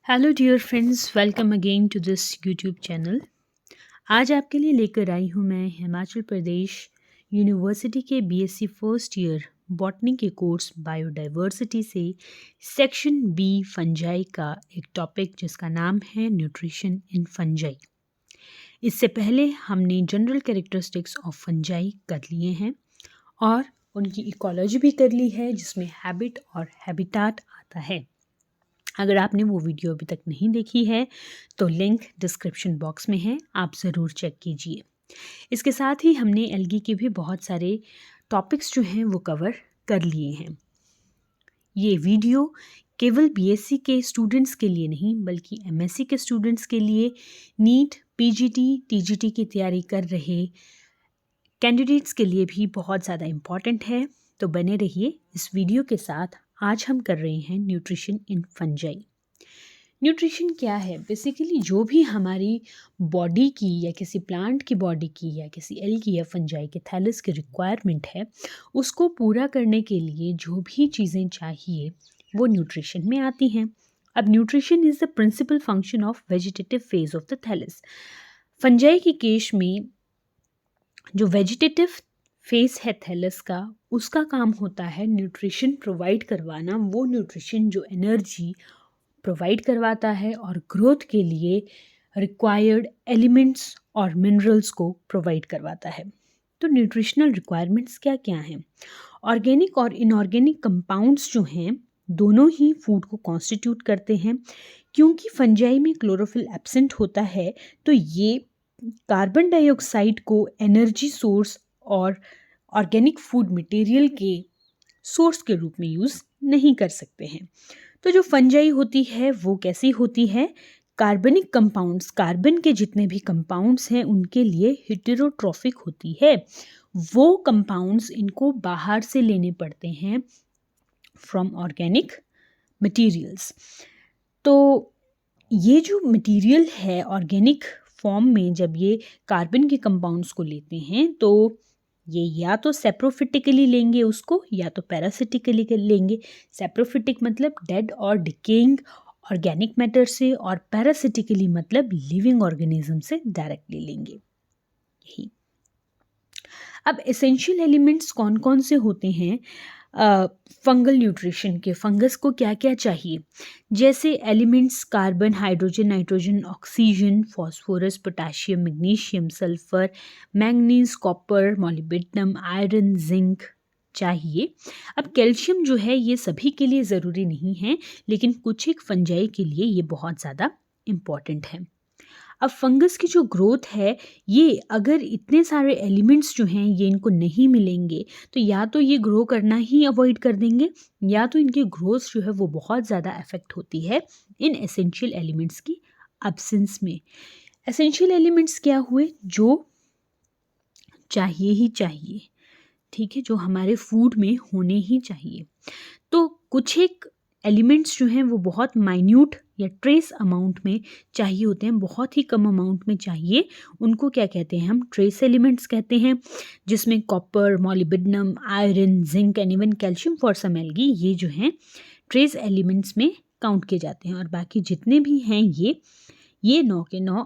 Hello dear friends, welcome again to this YouTube channel. आज आपके लिए लेकर आई हूँ मैं हिमाचल प्रदेश यूनिवर्सिटी के बीएससी फर्स्ट ईयर बॉटनी के कोर्स बायोडाइवर्सिटी से सेक्शन बी फंजाई का एक टॉपिक जिसका नाम है न्यूट्रिशन इन फंजाई। इससे पहले हमने जनरल कैरेक्टरिस्टिक्स ऑफ फंजाई कर लिए हैं और उनकी इकोलॉजी भी कर ली है, जिसमें हैबिट और हैबिटाट आता है। अगर आपने वो वीडियो अभी तक नहीं देखी है तो लिंक डिस्क्रिप्शन बॉक्स में है, आप ज़रूर चेक कीजिए। इसके साथ ही हमने एल्गी के भी बहुत सारे टॉपिक्स जो हैं वो कवर कर लिए हैं। ये वीडियो केवल बीएससी के स्टूडेंट्स के लिए नहीं बल्कि एमएससी के स्टूडेंट्स के लिए, नीट, पीजीटी, टीजीटी की तैयारी कर रहे कैंडिडेट्स के लिए भी बहुत ज़्यादा इम्पॉर्टेंट है। तो बने रहिए इस वीडियो के साथ। आज हम कर रहे हैं न्यूट्रिशन इन फंजाई। न्यूट्रिशन क्या है? बेसिकली जो भी हमारी बॉडी की या किसी प्लांट की बॉडी की या किसी एल्गी या फंजाई के थैलस की रिक्वायरमेंट है, उसको पूरा करने के लिए जो भी चीज़ें चाहिए वो न्यूट्रिशन में आती हैं। अब nutrition is the principal function of vegetative phase of the thallus. Fungi की केस में जो वेजिटेटिव फेस है थैलस का, उसका काम होता है न्यूट्रिशन प्रोवाइड करवाना। वो न्यूट्रिशन जो एनर्जी प्रोवाइड करवाता है और ग्रोथ के लिए रिक्वायर्ड एलिमेंट्स और मिनरल्स को प्रोवाइड करवाता है। तो न्यूट्रिशनल रिक्वायरमेंट्स क्या क्या हैं? ऑर्गेनिक और इनऑर्गेनिक कंपाउंड्स जो हैं दोनों ही फूड को कॉन्स्टिट्यूट करते हैं। क्योंकि फंजाई में क्लोरोफिल एब्सेंट होता है तो ये कार्बन डाइऑक्साइड को एनर्जी सोर्स और ऑर्गेनिक फूड मटेरियल के सोर्स के रूप में यूज़ नहीं कर सकते हैं। तो जो फंजाई होती है वो कैसी होती है? कार्बनिक कंपाउंड्स, कार्बन के जितने भी कंपाउंड्स हैं उनके लिए हेटेरोट्रॉफिक होती है। वो कंपाउंड्स इनको बाहर से लेने पड़ते हैं फ्रॉम ऑर्गेनिक मटेरियल्स। तो ये जो मटेरियल है ऑर्गेनिक फॉर्म में, जब ये कार्बन के कंपाउंड्स को लेते हैं तो ये या तो सेप्रोफिटिकली लेंगे उसको या तो पैरासिटिकली लेंगे। सेप्रोफिटिक मतलब डेड और डिकेइंग ऑर्गेनिक मैटर से, और पैरासिटिकली मतलब लिविंग ऑर्गेनिज्म से डायरेक्टली लेंगे। यही। अब एसेंशियल एलिमेंट्स कौन कौन से होते हैं फंगल न्यूट्रिशन के? फंगस को क्या क्या चाहिए? जैसे elements carbon, hydrogen, nitrogen, oxygen, phosphorus, potassium, magnesium, sulphur, manganese, copper, molybdenum, iron, zinc चाहिए। अब कैल्शियम जो है ये सभी के लिए ज़रूरी नहीं है, लेकिन कुछ एक फंजाई के लिए ये बहुत ज़्यादा इम्पॉर्टेंट है। अब फंगस की जो ग्रोथ है, ये अगर इतने सारे एलिमेंट्स जो हैं ये इनको नहीं मिलेंगे तो या तो ये ग्रो करना ही अवॉइड कर देंगे या तो इनकी ग्रोथ जो है वो बहुत ज़्यादा अफेक्ट होती है इन एसेंशियल एलिमेंट्स की एब्सेंस में। एसेंशियल एलिमेंट्स क्या हुए? जो चाहिए ही चाहिए, ठीक है, जो हमारे फूड में होने ही चाहिए। तो कुछ एक एलिमेंट्स जो हैं वो बहुत माइन्यूट या ट्रेस अमाउंट में चाहिए होते हैं, बहुत ही कम अमाउंट में चाहिए। उनको क्या कहते हैं? हम ट्रेस एलिमेंट्स कहते हैं, जिसमें copper, molybdenum, iron, zinc and even calcium for some algae, ये जो हैं ट्रेस एलिमेंट्स में काउंट किए जाते हैं। और बाकी जितने भी हैं ये 9 के 9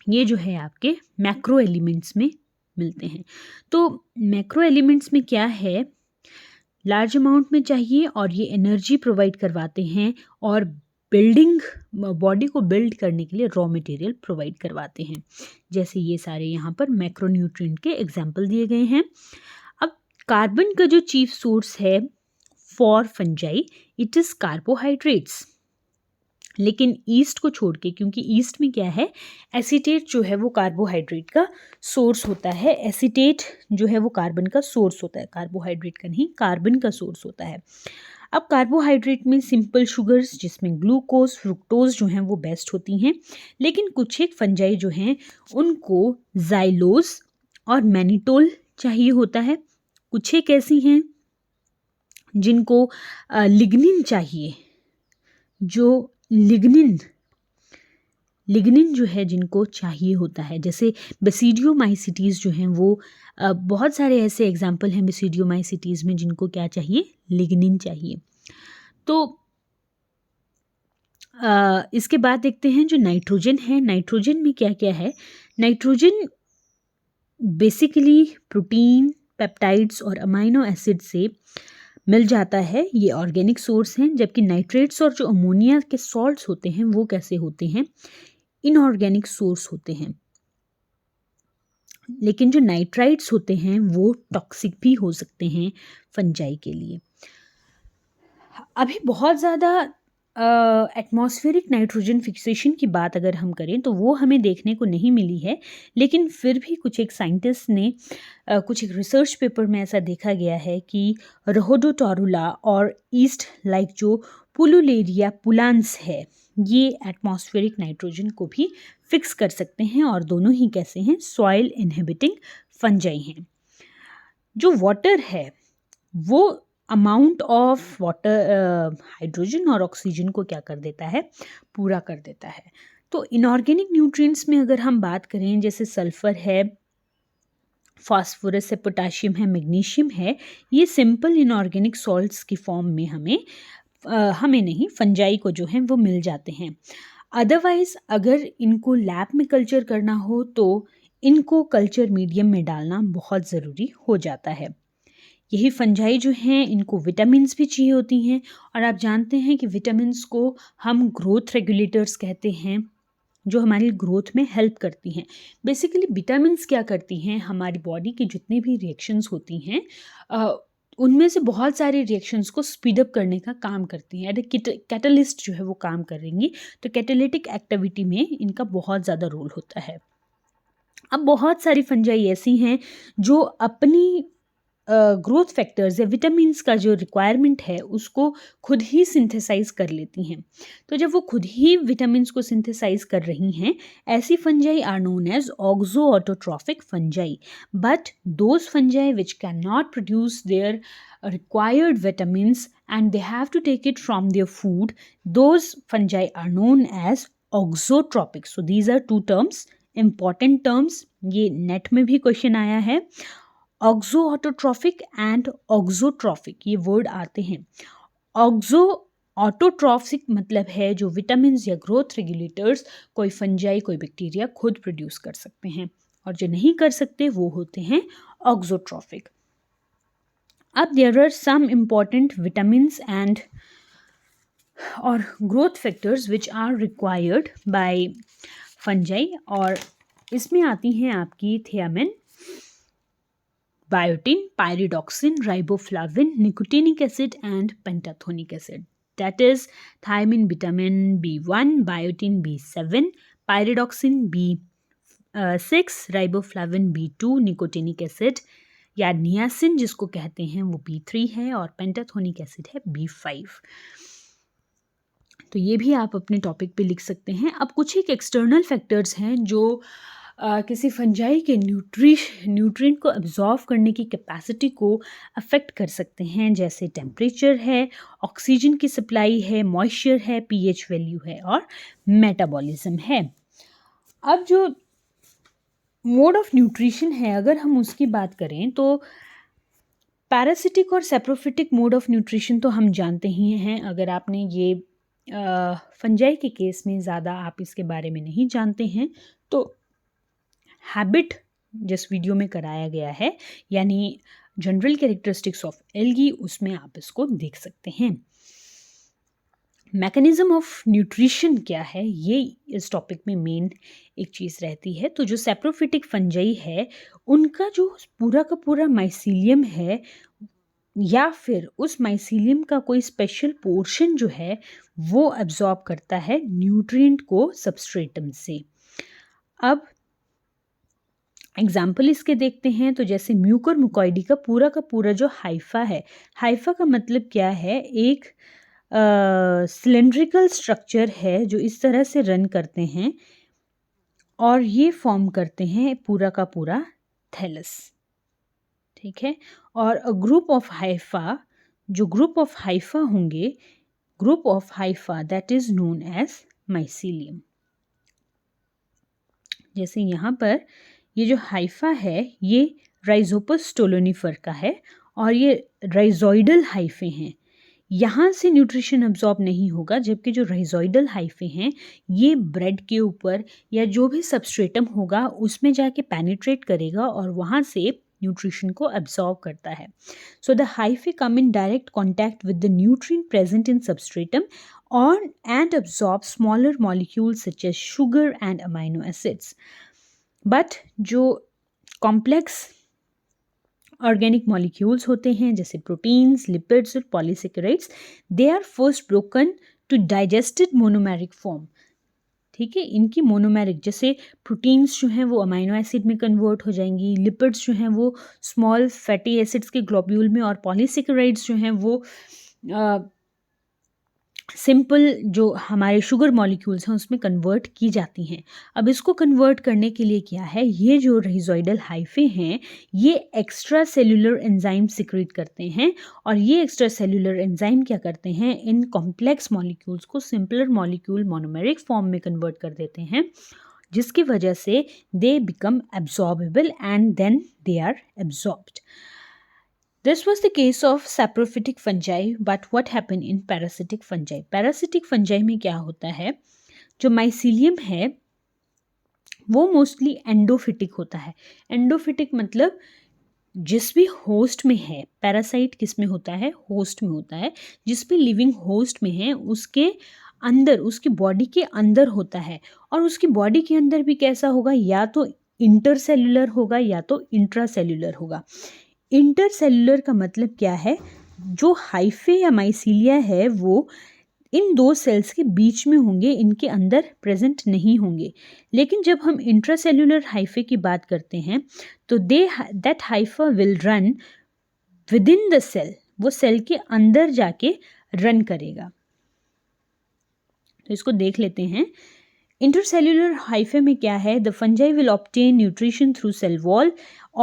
ये जो है आपके मैक्रो एलिमेंट्स में मिलते हैं। तो मैक्रो एलिमेंट्स में क्या है? लार्ज अमाउंट में चाहिए और ये एनर्जी प्रोवाइड करवाते हैं और बिल्डिंग, बॉडी को बिल्ड करने के लिए रॉ मटेरियल प्रोवाइड करवाते हैं। जैसे ये सारे यहाँ पर मैक्रोन्यूट्रिएंट के एग्जाम्पल दिए गए हैं। अब कार्बन का जो चीफ सोर्स है for fungi, it is carbohydrates. लेकिन ईस्ट को छोड़ के, क्योंकि ईस्ट में क्या है, एसीटेट जो है वो कार्बोहाइड्रेट का सोर्स होता है। एसीटेट जो है वो कार्बन का सोर्स होता है, कार्बोहाइड्रेट का नहीं, कार्बन का सोर्स होता है। अब कार्बोहाइड्रेट में सिंपल शुगर्स जिसमें ग्लूकोज, फ्रुक्टोज जो हैं वो बेस्ट होती हैं। लेकिन कुछ एक फंजाई जो हैं उनको जाइलोज और मैनिटोल चाहिए होता है। कुछ एक ऐसी हैं जिनको लिग्निन चाहिए, जो लिग्निन जो है जिनको चाहिए होता है। जैसे बेसिडियोमाइसिटीज़ जो हैं वो बहुत सारे ऐसे एग्जाम्पल हैं बेसिडियोमाइसिटीज़ में जिनको क्या चाहिए? लिग्निन चाहिए। तो इसके बाद देखते हैं जो नाइट्रोजन है, नाइट्रोजन में क्या क्या है। नाइट्रोजन बेसिकली प्रोटीन, पेप्टाइड्स और अमाइनो एसिड से मिल जाता है, ये ऑर्गेनिक सोर्स हैं। जबकि नाइट्रेट्स और जो अमोनिया के सॉल्ट्स होते हैं वो कैसे होते हैं, इनऑर्गेनिक सोर्स होते हैं। लेकिन जो नाइट्राइट्स होते हैं वो टॉक्सिक भी हो सकते हैं फंजाई के लिए। अभी बहुत ज़्यादा एटमॉस्फेरिक नाइट्रोजन फिक्सेशन की बात अगर हम करें तो वो हमें देखने को नहीं मिली है, लेकिन फिर भी कुछ एक साइंटिस्ट ने कुछ एक रिसर्च पेपर में ऐसा देखा गया है कि रहोडोटोरुला और ईस्ट लाइक जो पुलुलेरिया पुलांस है, ये एटमॉस्फेरिक नाइट्रोजन को भी फिक्स कर सकते हैं और दोनों ही कैसे हैं, सॉइल इनहिबिटिंग फंजाई हैं। जो वाटर है वो अमाउंट ऑफ वाटर हाइड्रोजन और ऑक्सीजन को क्या कर देता है, पूरा कर देता है। तो इनऑर्गेनिक न्यूट्रिएंट्स में अगर हम बात करें, जैसे सल्फर है, फास्फोरस है, पोटाशियम है, मैग्नीशियम है, ये सिंपल इनऑर्गेनिक सॉल्ट्स की फॉर्म में हमें नहीं, फंजाई को जो है वो मिल जाते हैं। अदरवाइज अगर इनको लैब में कल्चर करना हो तो इनको कल्चर मीडियम में डालना बहुत ज़रूरी हो जाता है। यही फंजाई जो हैं इनको विटामिन्स भी चाहिए होती हैं, और आप जानते हैं कि विटामिन्स को हम ग्रोथ रेगुलेटर्स कहते हैं, जो हमारी ग्रोथ में हेल्प करती हैं। बेसिकली विटामिन्स क्या करती हैं, हमारी बॉडी की जितनी भी रिएक्शंस होती हैं उनमें से बहुत सारे रिएक्शंस को स्पीड अप करने का काम करती हैं। कैटलिस्ट जो है वो काम करेंगी, तो कैटालिटिक एक्टिविटी में इनका बहुत ज़्यादा रोल होता है। अब बहुत सारी फंजाई ऐसी हैं जो अपनी ग्रोथ फैक्टर्स या विटामिन्स का जो रिक्वायरमेंट है उसको खुद ही सिंथेसाइज कर लेती हैं। तो जब वो खुद ही विटामिन्स को सिंथेसाइज कर रही हैं, ऐसी fungi are known as auxo autotrophic fungi. But those fungi which can not produce their required vitamins and they have to take it from their food, those fungi are known as auxotropic. So these are two terms, important terms, ये net में भी question आया है। Oxo autotrophic and ऑक्सोट्रॉफिक ये word आते हैं। Oxo autotrophic मतलब है जो विटामिन या ग्रोथ रेगुलेटर्स कोई फंजाई, कोई बैक्टीरिया खुद प्रोड्यूस कर सकते हैं, और जो नहीं कर सकते वो होते हैं ऑक्सोट्रॉफिक। अब there are some important vitamins and और growth factors which are required by fungi, और इसमें आती हैं आपकी thiamine, biotin, pyridoxine, riboflavin, nicotinic acid and pantothenic acid. That is thiamine, vitamin B1, biotin B7, pyridoxine B6, riboflavin B2, nicotinic acid या niacin जिसको कहते हैं वो B3 है, और पेंटाथोनिक एसिड है B5। तो ये भी आप अपने टॉपिक पे लिख सकते हैं। अब कुछ एक एक्सटर्नल फैक्टर्स हैं जो किसी फंजाई के न्यूट्रिएंट को एब्जॉर्व करने की कैपेसिटी को अफेक्ट कर सकते हैं, जैसे टेम्परेचर है, ऑक्सीजन की सप्लाई है, मॉइस्चर है, पीएच वैल्यू है और मेटाबॉलिज्म है। अब जो मोड ऑफ न्यूट्रिशन है अगर हम उसकी बात करें तो पैरासिटिक और सेप्रोफिटिक मोड ऑफ न्यूट्रिशन तो हम जानते ही हैं। अगर आपने ये फंजाई के केस में ज़्यादा आप इसके बारे में नहीं जानते हैं तो हैबिट जिस वीडियो में कराया गया है, यानी जनरल कैरेक्टरिस्टिक्स ऑफ एल्गी, उसमें आप इसको देख सकते हैं। मैकेनिज्म ऑफ न्यूट्रिशन क्या है, ये इस टॉपिक में मेन एक चीज़ रहती है। तो जो सेप्रोफिटिक फंजाई है उनका जो पूरा का पूरा माइसीलियम है, या फिर उस माइसीलियम का कोई स्पेशल पोर्शन जो है वो एब्जॉर्ब करता है न्यूट्रिएंट को सबस्ट्रेटम से। अब एग्जाम्पल इसके देखते हैं, तो जैसे म्यूकर मुकॉइडी का पूरा जो हाइफा है, हाइफा का मतलब क्या है, एक सिलेंड्रिकल स्ट्रक्चर है जो इस तरह से रन करते हैं और ये फॉर्म करते हैं पूरा का पूरा थैलस, ठीक है। और ग्रुप ऑफ हाइफा, जो ग्रुप ऑफ हाइफा होंगे, group of hypha that is known as mycelium. जैसे यहाँ पर ये जो हाइफा है ये राइजोपस स्टोलोनिफर का है और ये राइजोइडल हाइफे हैं। यहाँ से न्यूट्रिशन अब्जॉर्ब नहीं होगा, जबकि जो राइजोइडल हाइफे हैं ये ब्रेड के ऊपर या जो भी सबस्ट्रेटम होगा उसमें जाके पेनिट्रेट करेगा और वहाँ से न्यूट्रिशन को अब्जॉर्ब करता है. So the hyphae come in direct contact with the nutrient present in substratum और and absorb smaller molecules such as sugar and amino acids. But जो complex organic molecules होते हैं जैसे proteins, lipids और polysaccharides, they are first broken to digested monomeric form. ठीक है, इनकी monomeric जैसे प्रोटीन्स जो हैं वो अमाइनो एसिड में कन्वर्ट हो जाएंगी, लिपिड्स जो हैं वो स्मॉल फैटी एसिड्स के ग्लोब्यूल में और पॉलीसेकेराइड्स जो हैं वो सिंपल जो हमारे शुगर मॉलिक्यूल्स हैं उसमें कन्वर्ट की जाती हैं. अब इसको कन्वर्ट करने के लिए क्या है, ये जो राइजोइडल हाइफे हैं ये एक्स्ट्रा सेल्यूलर एंजाइम सिक्रीट करते हैं और ये एक्स्ट्रा सेल्यूलर एंजाइम क्या करते हैं, इन कॉम्प्लेक्स मॉलिक्यूल्स को सिंपलर मॉलिक्यूल मोनोमेरिक फॉर्म में कन्वर्ट कर देते हैं, जिसकी वजह से they become absorbable and then they are absorbed. This was the case of saprophytic fungi, but what happened in parasitic fungi? Parasitic fungi में क्या होता है, जो माइसीलियम है वो मोस्टली एंडोफिटिक होता है. एंडोफिटिक मतलब जिस भी होस्ट में है, पैरासाइट किस में होता है, होस्ट में होता है, जिस भी लिविंग होस्ट में है उसके अंदर, उसकी बॉडी के अंदर होता है. और उसकी बॉडी के अंदर भी कैसा होगा, या तो इंटरसेल्यूलर होगा या तो इंट्रासेल्यूलर होगा. इंटरसेल्यूलर का मतलब क्या है, जो हाइफे या माइसीलिया है वो इन दो सेल्स के बीच में होंगे, इनके अंदर प्रेजेंट नहीं होंगे. लेकिन जब हम इंट्रासेल्यूलर हाइफे की बात करते हैं तो that hypha will run within the cell, वो सेल के अंदर जाके रन करेगा. तो इसको देख लेते हैं. इंटरसेल्यूलर हाइफे में क्या है, the fungi will obtain nutrition through cell wall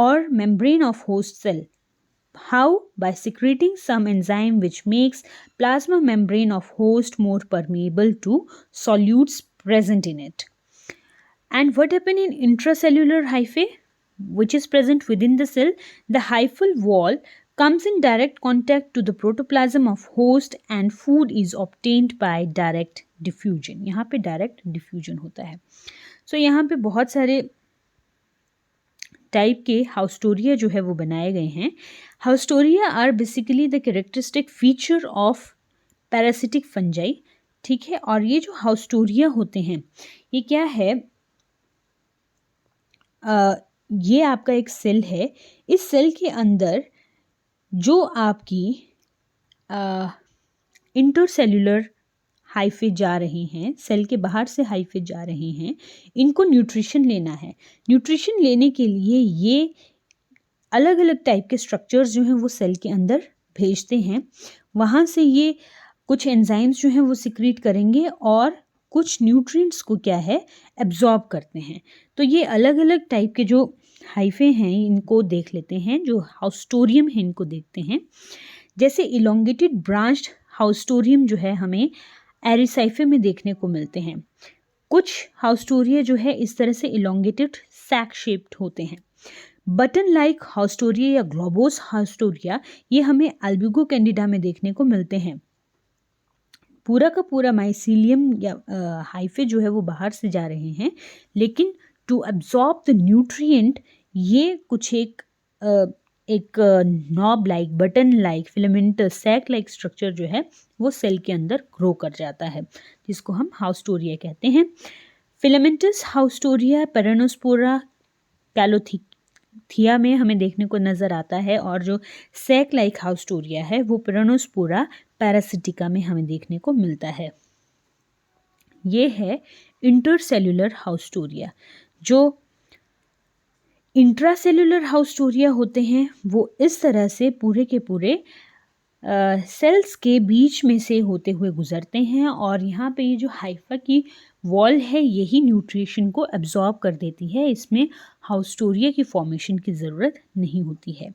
or membrane of host cell. How? By secreting some enzyme which makes plasma membrane of host more permeable to solutes present in it. And what happens in intracellular hyphae, which is present within the cell? The hyphal wall comes in direct contact to the protoplasm of host and food is obtained by direct diffusion. यहाँ पे direct diffusion होता है. So यहाँ पे बहुत सारे type के हाउस्टोरिया जो है वो बनाए गए हैं. Haustoria are basically the characteristic feature of parasitic fungi. ठीक है, और ये जो हाउस्टोरिया होते हैं ये क्या है, ये आपका एक सेल है. इस सेल के अंदर जो आपकी इंटरसेल्यूलर हाइफे जा रहे हैं, सेल के बाहर से हाइफे जा रहे हैं, इनको न्यूट्रिशन लेना है. न्यूट्रिशन लेने के लिए ये अलग अलग टाइप के स्ट्रक्चर्स जो हैं वो सेल के अंदर भेजते हैं. वहाँ से ये कुछ एंजाइम्स जो हैं वो सिक्रीट करेंगे और कुछ न्यूट्रिएंट्स को क्या है, एब्जॉर्ब करते हैं. तो ये अलग अलग टाइप के जो हाइफे हैं इनको देख लेते हैं, जो हाउस्टोरियम है इनको देखते हैं. जैसे इलोंगेटेड ब्रांच्ड हाउस्टोरियम जो है हमें एरिसाइफे में देखने को मिलते हैं. कुछ हाउस्टोरिया जो है इस तरह से इलोंगेटेड सैक शेप्ड होते हैं. बटन लाइक हाउस्टोरिया या ग्लोबोस हाउस्टोरिया ये हमें अल्बिगो कैंडिडा में देखने को मिलते हैं. पूरा का पूरा माइसीलियम या हाइफे जो है वो बाहर से जा रहे हैं, लेकिन टू एब्जॉर्ब द न्यूट्रिएंट ये कुछ एक knob like, button like, filamentous sac like structure जो है वो सेल के अंदर ग्रो कर जाता है, जिसको हम हाउस्टोरिया कहते हैं. फिलामेंटस हाउस्टोरिया पेरानोस्पोरा कैलोथिया में हमें देखने को नज़र आता है, और जो सैक लाइक हाउस्टोरिया है वो पेरानोस्पोरा पैरासिटिका में हमें देखने को मिलता है. ये है इंटरसेल्यूलर हाउस्टोरिया. जो इंट्रासेल्यूलर हाउस्टोरिया होते हैं वो इस तरह से पूरे के पूरे सेल्स के बीच में से होते हुए गुजरते हैं, और यहाँ पे ये जो हाइफा की वॉल है यही न्यूट्रिशन को एब्जॉर्ब कर देती है. इसमें हाउस्टोरिया की फॉर्मेशन की ज़रूरत नहीं होती है.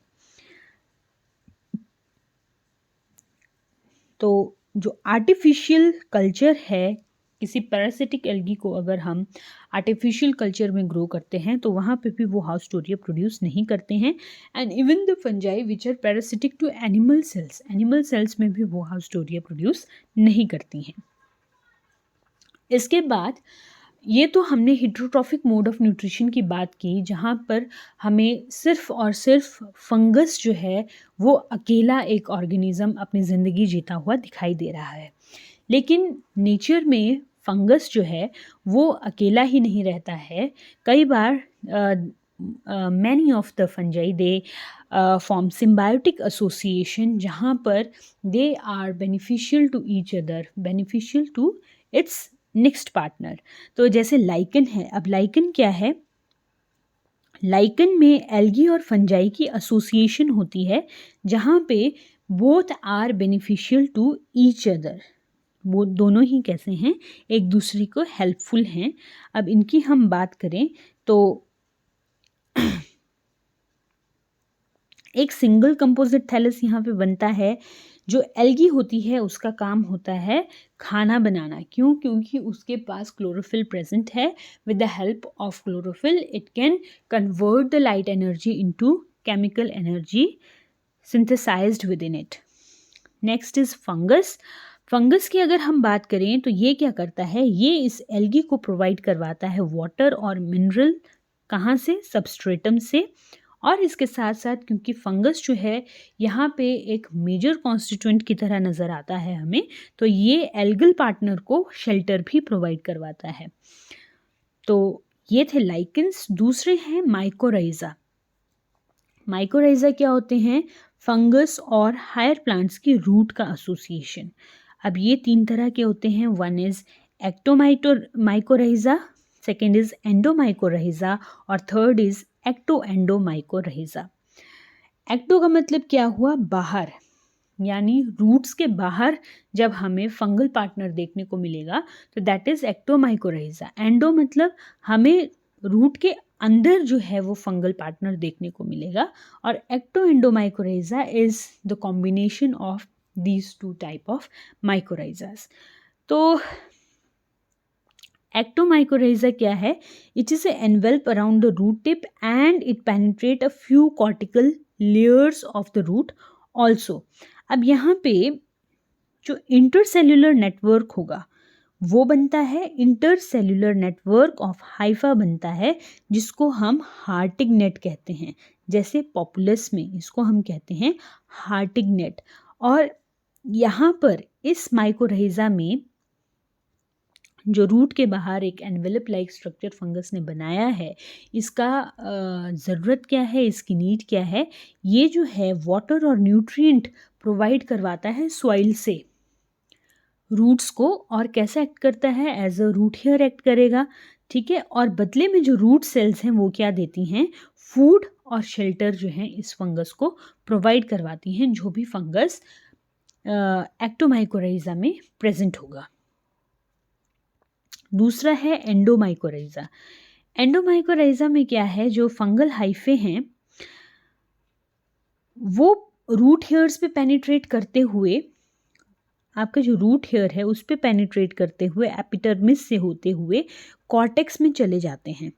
तो जो आर्टिफिशियल कल्चर है किसी पैरासिटिक एल्गी को अगर हम आर्टिफिशियल कल्चर में ग्रो करते हैं तो वहाँ पे भी वो हाउसटोरिया प्रोड्यूस नहीं करते हैं। And even the fungi which are parasitic to animal cells में भी वो हाउसटोरिया प्रोड्यूस नहीं करती हैं। इसके बाद ये तो हमने हेटेरोट्रॉफिक मोड ऑफ न्यूट्रिशन की बात की, जहाँ पर हमें सिर्फ और सिर्फ फंगस जो है वो अकेला एक ऑर्गेनिज्म अपनी ज़िंदगी जीता हुआ दिखाई दे रहा है। लेकिन नेचर में फंगस जो है वो अकेला ही नहीं रहता है। कई बार many of the fungi they form symbiotic association, जहाँ पर they are beneficial to each other, beneficial to its next partner. तो जैसे लाइकन है, अब लाइकन क्या है? लाइकन में एल्गी और फंजाई की एसोसिएशन होती है जहाँ पे both are beneficial to each other, वो दोनों ही कैसे हैं, एक दूसरे को हेल्पफुल हैं। अब इनकी हम बात करें तो एक सिंगल कंपोजिट थैलस यहाँ पे बनता है। जो एल्गी होती है उसका काम होता है खाना बनाना। क्यों? क्योंकि उसके पास क्लोरोफिल प्रेजेंट है। With the help of chlorophyll it can convert the light energy into chemical energy synthesized within it. Next is fungus. Fungus की अगर हम बात करें तो ये क्या करता है, ये इस एल्गी को प्रोवाइड करवाता है वाटर और मिनरल। कहाँ से? सबस्ट्रेटम से। और इसके साथ साथ क्योंकि फंगस जो है यहाँ पे एक मेजर कॉन्स्टिट्यूएंट की तरह नज़र आता है हमें, तो ये एल्गल पार्टनर को शेल्टर भी प्रोवाइड करवाता है। तो ये थे लाइकेंस। दूसरे हैं माइकोराइजा। माइकोराइजा क्या होते हैं? फंगस और हायर प्लांट्स की रूट का एसोसिएशन। अब ये 3 तरह के होते हैं। One is ectomycorrhiza, second is endomycorrhiza और थर्ड इज एक्टोएंडोमाइकोराइजा। एक्टो का मतलब क्या हुआ? बाहर, यानी रूट्स के बाहर जब हमें फंगल पार्टनर देखने को मिलेगा तो दैट इज एक्टोमाइकोराइजा। एंडो मतलब हमें रूट के अंदर जो है वो फंगल पार्टनर देखने को मिलेगा। और ectoendomycorrhiza is the combination of these 2 type of mycorrhizas. तो एक्टोमाइकोराइजा क्या है? It is envelope around the root tip and it penetrate a few cortical layers of the root also. अब यहाँ पे जो इंटरसेल्यूलर नेटवर्क होगा वो बनता है, इंटरसेल्यूलर नेटवर्क ऑफ हाइफा बनता है, जिसको हम हार्टिग नेट कहते हैं। जैसे पॉपुलस में इसको हम कहते हैं हार्टिग नेट। और यहाँ पर इस माइकोराइजा में जो रूट के बाहर एक एनवेलप लाइक स्ट्रक्चर फंगस ने बनाया है, इसका ज़रूरत क्या है, इसकी नीड क्या है? ये जो है वाटर और न्यूट्रिएंट प्रोवाइड करवाता है सॉइल से रूट्स को। और कैसे एक्ट करता है? As a root hair act करेगा, ठीक है। और बदले में जो रूट सेल्स हैं वो क्या देती हैं? फूड और शेल्टर जो है इस फंगस को प्रोवाइड करवाती हैं, जो भी फंगस एक्टोमाइकोराइजा में प्रेजेंट होगा। दूसरा है एंडोमाइकोराइजा। एंडोमाइकोराइजा में क्या है? जो फंगल हाइफे हैं वो रूट हेयर्स पे पेनिट्रेट करते हुए, आपका जो रूट हेयर है उस पे पेनिट्रेट करते हुए एपिडर्मिस से होते हुए कॉर्टेक्स में चले जाते हैं।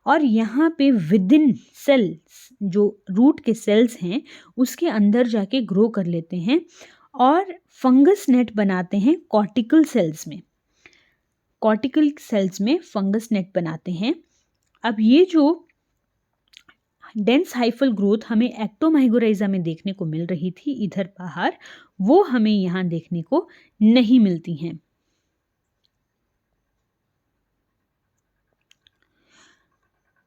और यहाँ पे विदिन सेल्स, जो रूट के सेल्स हैं उसके अंदर जाके ग्रो कर लेते हैं और फंगस नेट बनाते हैं कॉर्टिकल सेल्स में। कॉर्टिकल सेल्स में फंगस नेट बनाते हैं। अब ये जो डेंस हाइफल ग्रोथ हमें एक्टोमाइकोराइजा में देखने को मिल रही थी इधर बाहर, वो हमें यहाँ देखने को नहीं मिलती हैं।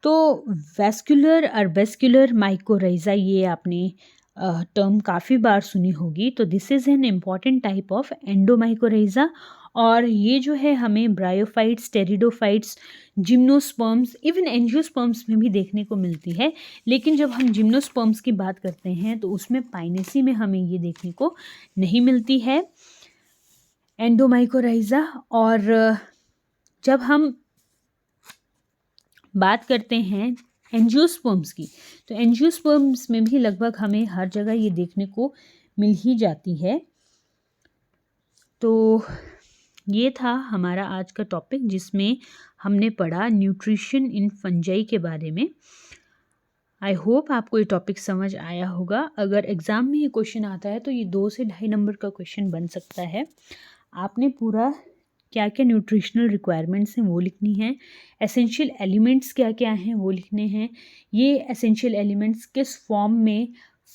तो वैस्कुलर अर्बेस्कुलर माइकोराइजा, ये आपने टर्म काफ़ी बार सुनी होगी। तो this is an important type of endomycorrhiza. और ये जो है हमें bryophytes, pteridophytes, gymnosperms, even angiosperms में भी देखने को मिलती है। लेकिन जब हम जिम्नोस्पर्म्स की बात करते हैं तो उसमें पाइनेसी में हमें ये देखने को नहीं मिलती है एंडोमाइकोराइजा। और जब हम बात करते हैं एंजियोस्पर्म्स की, तो एंजियोस्पर्म्स में भी लगभग हमें हर जगह ये देखने को मिल ही जाती है। तो ये था हमारा आज का टॉपिक, जिसमें हमने पढ़ा न्यूट्रिशन इन फंजाई के बारे में। आई होप आपको ये टॉपिक समझ आया होगा। अगर एग्ज़ाम में ये क्वेश्चन आता है तो ये 2 से 2.5 नंबर का क्वेश्चन बन सकता है। आपने पूरा क्या क्या न्यूट्रिशनल रिक्वायरमेंट्स हैं वो लिखनी है, एसेंशियल एलिमेंट्स क्या क्या हैं वो लिखने हैं, ये एसेंशियल एलिमेंट्स किस फॉर्म में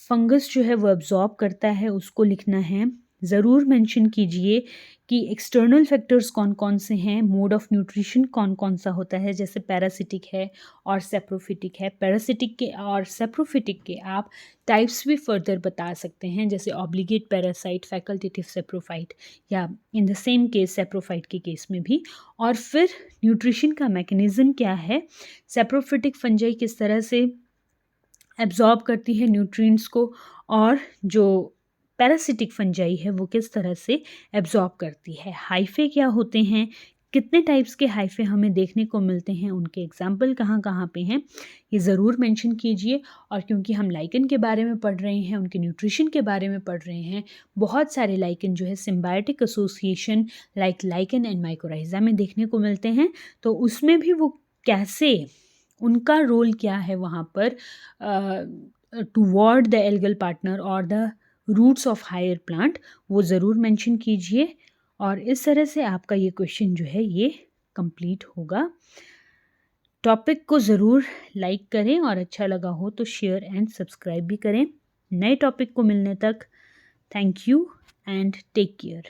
फंगस जो है वो एब्जॉर्ब करता है उसको लिखना है। ज़रूर मेंशन कीजिए कि एक्सटर्नल फैक्टर्स कौन कौन से हैं, मोड ऑफ न्यूट्रिशन कौन कौन सा होता है, जैसे पैरासिटिक है और सेप्रोफिटिक है। पैरासिटिक के और सेप्रोफिटिक के आप टाइप्स भी फर्दर बता सकते हैं, जैसे ऑब्लिगेट पैरासाइट, फैकल्टेटिव सेप्रोफाइट, या in the same case saprophyte के केस में भी। और फिर न्यूट्रिशन का मैकेनिज़्म क्या है, सेप्रोफिटिक फंजाई किस तरह से एब्जॉर्ब करती है न्यूट्रिएंट्स को, और जो पैरासिटिक फंजाई है वो किस तरह से एब्जॉर्ब करती है। हाइफे क्या होते हैं, कितने टाइप्स के हाइफे हमें देखने को मिलते हैं, उनके एग्जाम्पल कहाँ कहाँ पे हैं, ये ज़रूर मेंशन कीजिए। और क्योंकि हम लाइकन के बारे में पढ़ रहे हैं, उनके न्यूट्रिशन के बारे में पढ़ रहे हैं, बहुत सारे लाइकन जो है symbiotic association lichen and mycorrhiza में देखने को मिलते हैं, तो उसमें भी वो कैसे, उनका रोल क्या है वहाँ पर टुवर्ड द एल्गल पार्टनर और the roots of higher plant, वो ज़रूर मेंशन कीजिए। और इस तरह से आपका ये क्वेश्चन जो है ये कंप्लीट होगा। टॉपिक को ज़रूर लाइक करें और अच्छा लगा हो तो शेयर एंड सब्सक्राइब भी करें। नए टॉपिक को मिलने तक thank you and take care.